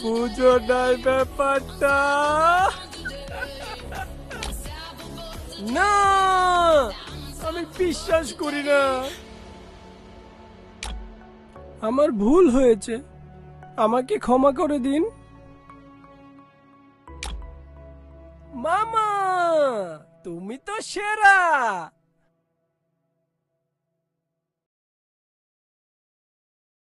বুঝো নাই ব্যাপারটা। না, আমি বিশ্বাস করি না। আমার ভুল হয়েছে, আমাকে ক্ষমা করে দিন। মামা, তুমি তো সেরা।